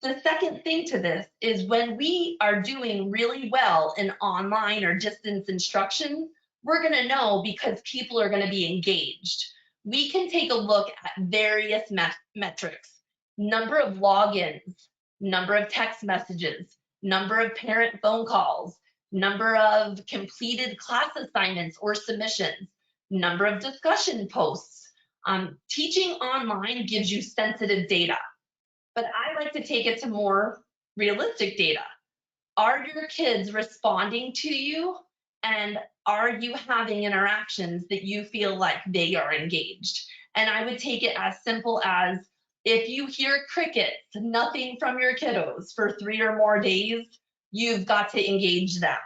The second thing to this is when we are doing really well in online or distance instruction, we're going to know because people are going to be engaged. We can take a look at various metrics: number of logins, number of text messages, number of parent phone calls, number of completed class assignments or submissions, number of discussion posts. Teaching online gives you sensitive data, but I like to take it to more realistic data. Are your kids responding to you? And are you having interactions that you feel like they are engaged? And I would take it as simple as, if you hear crickets, nothing from your kiddos for 3 or more days, you've got to engage them.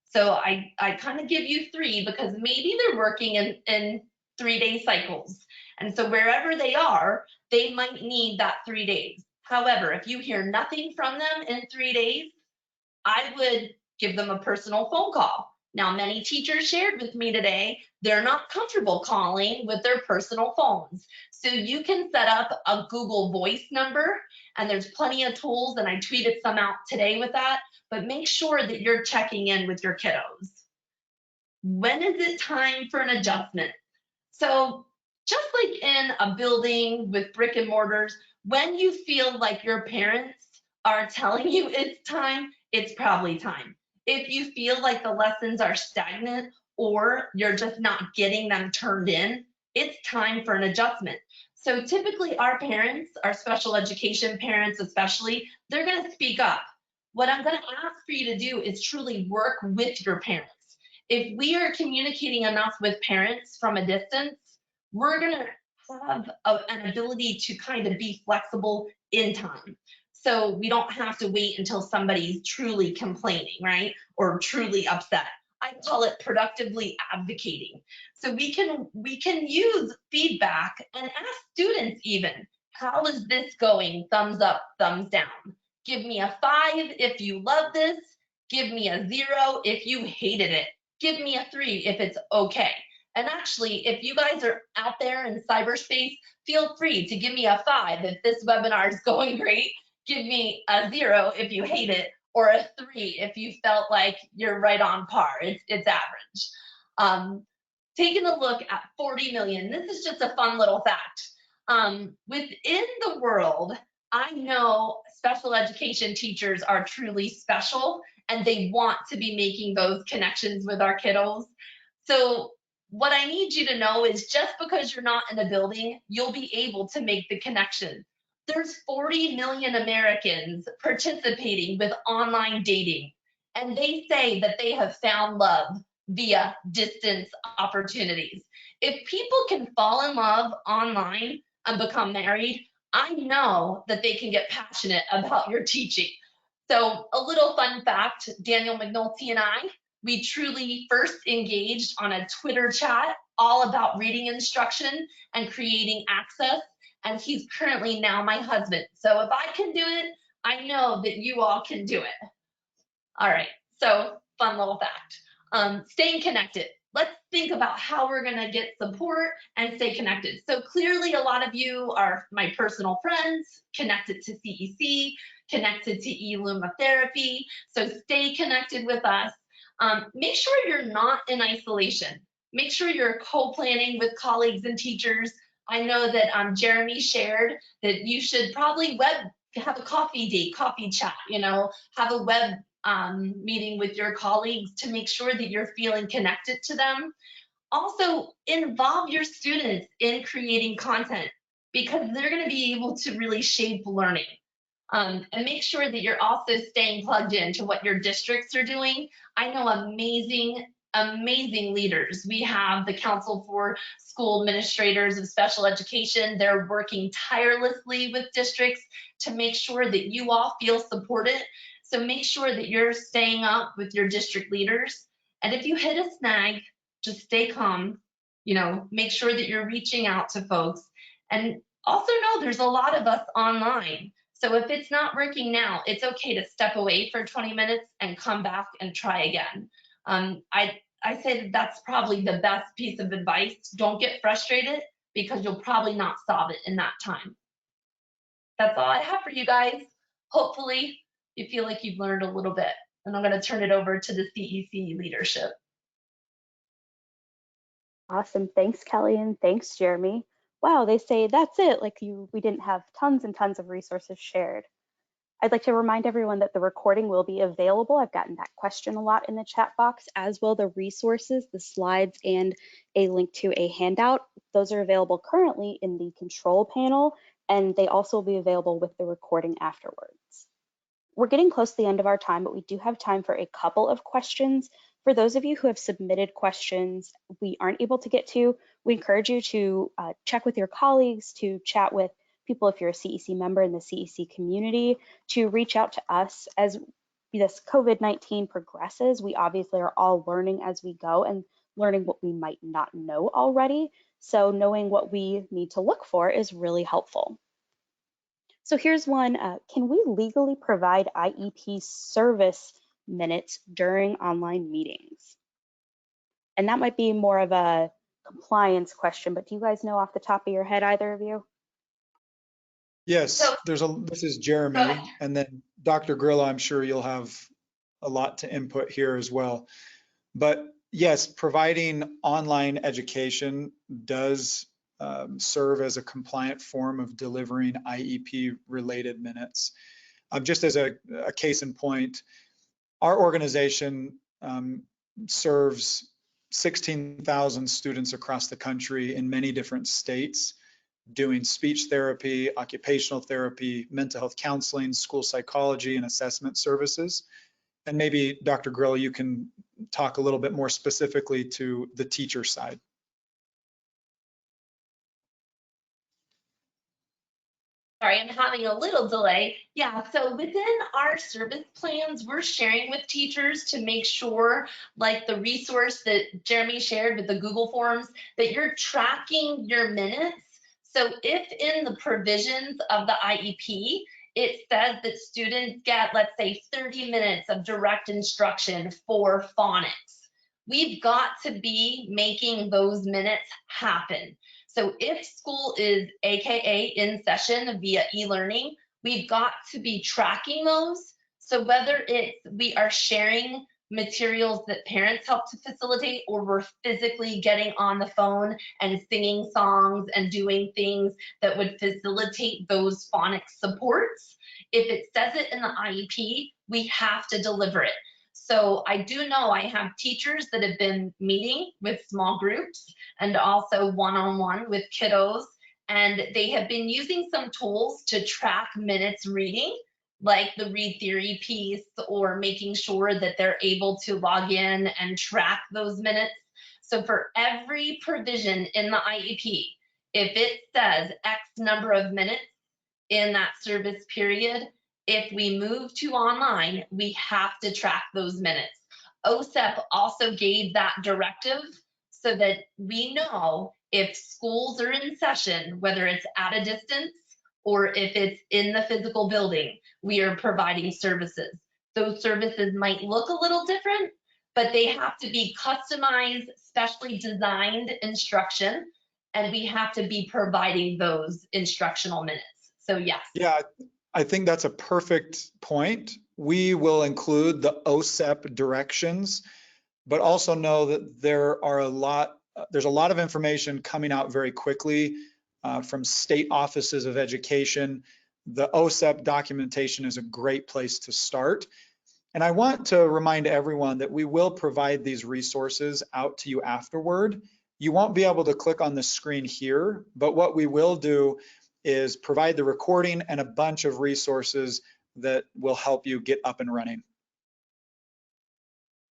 So I kind of give you 3 because maybe they're working in 3-day cycles. And so wherever they are, they might need that 3 days. However, if you hear nothing from them in 3 days, I would give them a personal phone call. Now, many teachers shared with me today, they're not comfortable calling with their personal phones. So you can set up a Google Voice number, and there's plenty of tools, and I tweeted some out today with that, but make sure that you're checking in with your kiddos. When is it time for an adjustment? So just like in a building with brick and mortars, when you feel like your parents are telling you it's time, it's probably time. If you feel like the lessons are stagnant or you're just not getting them turned in, it's time for an adjustment. So typically our parents, our special education parents especially, they're going to speak up. What I'm going to ask for you to do is truly work with your parents. If we are communicating enough with parents from a distance, we're going to have an ability to kind of be flexible in time. So we don't have to wait until somebody's truly complaining, right? Or truly upset. I call it productively advocating. So we can use feedback and ask students even, how is this going? Thumbs up, thumbs down. Give me a 5 if you love this. Give me a 0 if you hated it. Give me a 3 if it's okay. And actually, if you guys are out there in cyberspace, feel free to give me a 5 if this webinar is going great. Give me a 0 if you hate it, or a 3 if you felt like you're right on par. It's average. Taking a look at 40 million, this is just a fun little fact. Within the world, I know special education teachers are truly special and they want to be making those connections with our kiddos. So what I need you to know is just because you're not in a building, you'll be able to make the connection. There's 40 million Americans participating with online dating, and they say that they have found love via distance opportunities. If people can fall in love online and become married, I know that they can get passionate about your teaching. So a little fun fact, Daniel McNulty and I, we truly first engaged on a Twitter chat all about reading instruction and creating access. And he's currently now my husband. So if I can do it, I know that you all can do it. All right, so fun little fact. Staying connected. Let's think about how we're gonna get support and stay connected. So clearly a lot of you are my personal friends, connected to CEC, connected to eLuma therapy. So stay connected with us. Make sure you're not in isolation. Make sure you're co-planning with colleagues and teachers. I know that Jeremy shared that you should probably have a coffee date, coffee chat, have a web meeting with your colleagues to make sure that you're feeling connected to them. Also, involve your students in creating content because they're going to be able to really shape learning. And make sure that you're also staying plugged into what your districts are doing. I know amazing leaders. We have the Council for School Administrators of Special Education. They're working tirelessly with districts to make sure that you all feel supported. So make sure that you're staying up with your district leaders. And if you hit a snag, just stay calm, make sure that you're reaching out to folks. And also know there's a lot of us online. So if it's not working now, it's okay to step away for 20 minutes and come back and try again. I say that's probably the best piece of advice. Don't get frustrated because you'll probably not solve it in that time. That's all I have for you guys. Hopefully you feel like you've learned a little bit. And I'm going to turn it over to the CEC leadership. Awesome. Thanks, Kelly, and thanks, Jeremy. Wow, they say that's it. Like we didn't have tons and tons of resources shared. I'd like to remind everyone that the recording will be available. I've gotten that question a lot in the chat box, as will the resources, the slides, and a link to a handout. Those are available currently in the control panel, and they also will be available with the recording afterwards. We're getting close to the end of our time, but we do have time for a couple of questions. For those of you who have submitted questions we aren't able to get to, we encourage you to check with your colleagues, to chat with people if you're a CEC member in the CEC community, to reach out to us. As this COVID-19 progresses, we obviously are all learning as we go and learning what we might not know already. So knowing what we need to look for is really helpful. So here's one, can we legally provide IEP service minutes during online meetings? And that might be more of a compliance question, but do you guys know off the top of your head, either of you? Yes, this is Jeremy, and then Dr. Grillo, I'm sure you'll have a lot to input here as well. But yes, providing online education does serve as a compliant form of delivering IEP related minutes. Just as a case in point, our organization serves 16,000 students across the country in many different states, doing speech therapy, occupational therapy, mental health counseling, school psychology, and assessment services. And maybe Dr. Grillo, you can talk a little bit more specifically to the teacher side. Sorry, I'm having a little delay. Yeah, so within our service plans, we're sharing with teachers to make sure, like the resource that Jeremy shared with the Google Forms, that you're tracking your minutes. So if in the provisions of the IEP, it says that students get, let's say, 30 minutes of direct instruction for phonics, we've got to be making those minutes happen. So if school is AKA in session via e-learning, we've got to be tracking those. So whether it's we are sharing materials that parents help to facilitate, or we're physically getting on the phone and singing songs and doing things that would facilitate those phonics supports, if it says it in the IEP, we have to deliver it. So I do know I have teachers that have been meeting with small groups and also one-on-one with kiddos, and they have been using some tools to track minutes reading, like the read theory piece, or making sure that they're able to log in and track those minutes. So for every provision in the IEP, if it says X number of minutes in that service period, if we move to online, we have to track those minutes. OSEP also gave that directive so that we know if schools are in session, whether it's at a distance or if it's in the physical building, we are providing services. Those services might look a little different, but they have to be customized, specially designed instruction, and we have to be providing those instructional minutes. So yes. Yeah, I think that's a perfect point. We will include the OSEP directions, but also know that there's a lot of information coming out very quickly from state offices of education. The OSEP documentation is a great place to start. And I want to remind everyone that we will provide these resources out to you afterward. You won't be able to click on the screen here, but what we will do is provide the recording and a bunch of resources that will help you get up and running.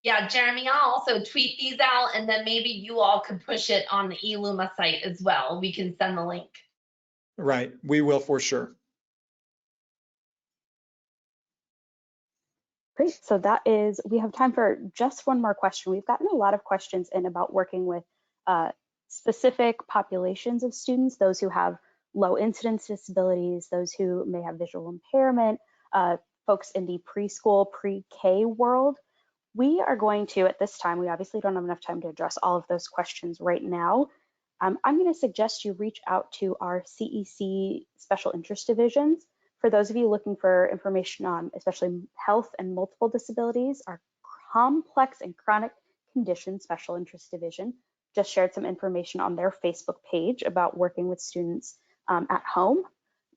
Yeah, Jeremy, I'll also tweet these out, and then maybe you all could push it on the eLuma site as well. We can send the link. Right, we will for sure. Great. So we have time for just one more question. We've gotten a lot of questions in about working with specific populations of students, those who have low incidence disabilities, those who may have visual impairment, folks in the preschool, pre-K world. We are going to, at this time, we obviously don't have enough time to address all of those questions right now. I'm going to suggest you reach out to our CEC special interest divisions. For those of you looking for information on especially health and multiple disabilities, our complex and chronic conditions special interest division just shared some information on their Facebook page about working with students at home.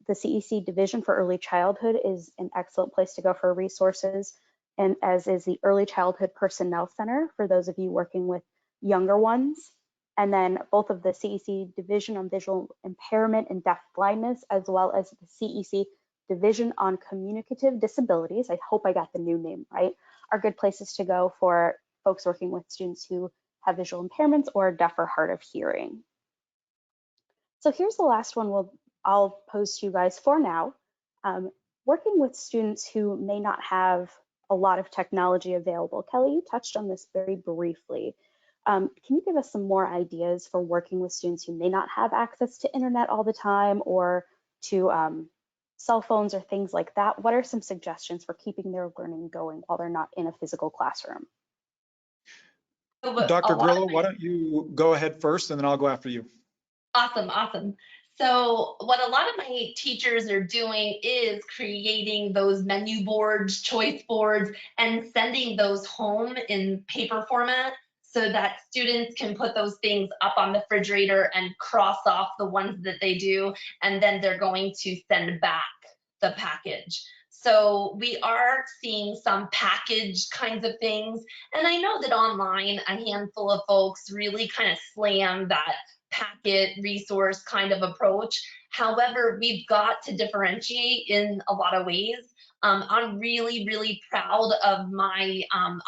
The CEC division for early childhood is an excellent place to go for resources, and as is the Early Childhood Personnel Center for those of you working with younger ones. And then both of the CEC Division on Visual Impairment and Deaf Blindness, as well as the CEC Division on Communicative Disabilities, I hope I got the new name right, are good places to go for folks working with students who have visual impairments or deaf or hard of hearing. So here's the last one I'll pose to you guys for now. Working with students who may not have a lot of technology available. Kelly, you touched on this very briefly. Can you give us some more ideas for working with students who may not have access to internet all the time or to cell phones or things like that? What are some suggestions for keeping their learning going while they're not in a physical classroom? Dr. Grillo, why don't you go ahead first and then I'll go after you. Awesome. So what a lot of my teachers are doing is creating those menu boards, choice boards, and sending those home in paper format so that students can put those things up on the refrigerator and cross off the ones that they do, and then they're going to send back the package. So we are seeing some package kinds of things, and I know that online a handful of folks really kind of slam that packet resource kind of approach. However, we've got to differentiate in a lot of ways. I'm really proud of my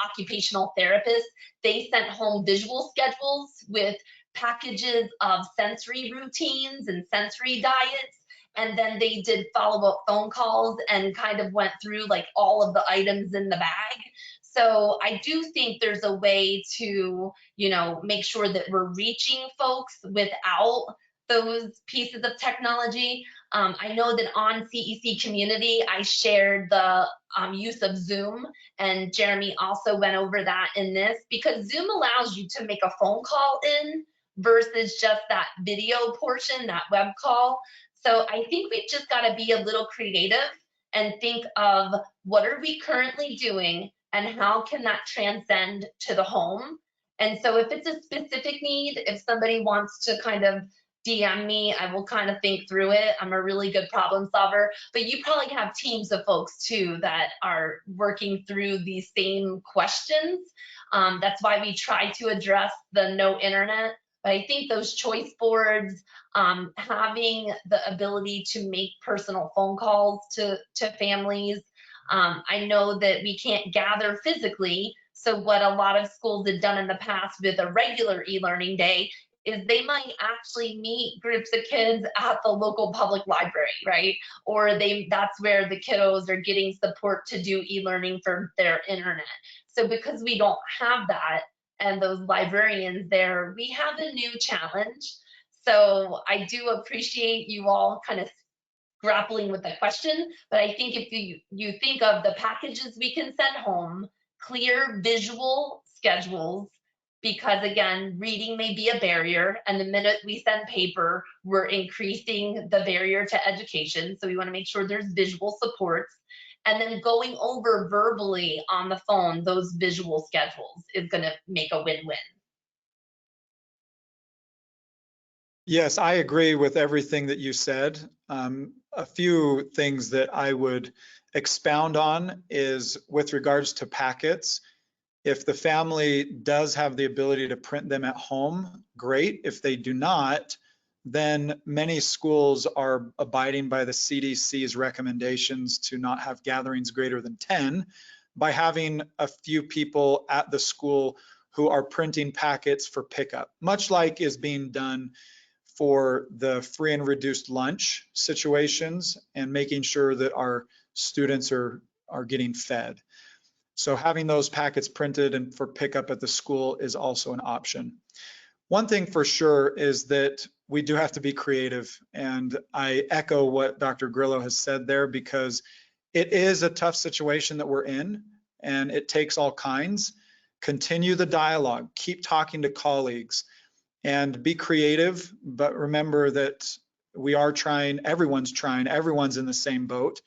occupational therapist. They sent home visual schedules with packages of sensory routines and sensory diets. And then they did follow-up phone calls and kind of went through like all of the items in the bag. So I do think there's a way to, make sure that we're reaching folks without those pieces of technology. I know that on CEC Community, I shared the use of Zoom, and Jeremy also went over that in this, because Zoom allows you to make a phone call in versus just that video portion, that web call. So I think we've just got to be a little creative and think of what are we currently doing and how can that transcend to the home. And so if it's a specific need, if somebody wants to kind of DM me. I will kind of think through it. I'm a really good problem solver, but you probably have teams of folks too that are working through these same questions. That's why we try to address the no internet. But I think those choice boards, having the ability to make personal phone calls to families. I know that we can't gather physically. So what a lot of schools have done in the past with a regular e-learning day is they might actually meet groups of kids at the local public library, right? Or that's where the kiddos are getting support to do e-learning for their internet. So because we don't have that and those librarians there, we have a new challenge. So I do appreciate you all kind of grappling with the question, but I think if you think of the packages we can send home, clear visual schedules, because again, reading may be a barrier, and the minute we send paper, we're increasing the barrier to education. So we want to make sure there's visual supports, and then going over verbally on the phone those visual schedules is going to make a win-win. Yes, I agree with everything that you said. A few things that I would expound on is with regards to packets. If the family does have the ability to print them at home, great. If they do not, then many schools are abiding by the CDC's recommendations to not have gatherings greater than 10 by having a few people at the school who are printing packets for pickup, much like is being done for the free and reduced lunch situations and making sure that our students are getting fed. So having those packets printed and for pickup at the school is also an option. One thing for sure is that we do have to be creative, and I echo what Dr. Grillo has said there, because it is a tough situation that we're in and it takes all kinds. Continue the dialogue, keep talking to colleagues, and be creative, but remember that we are trying, everyone's in the same boat.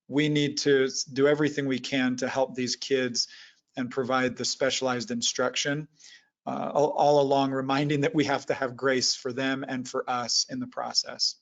We need to do everything we can to help these kids and provide the specialized instruction, all along reminding that we have to have grace for them and for us in the process.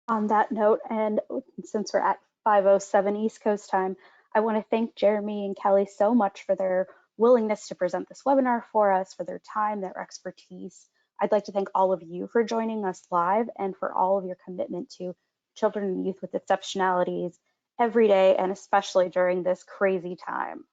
On that note, and since we're at 5:07 East Coast time, I want to thank Jeremy and Kelly so much for their willingness to present this webinar for us, for their time, their expertise. I'd like to thank all of you for joining us live and for all of your commitment to children and youth with exceptionalities every day, and especially during this crazy time.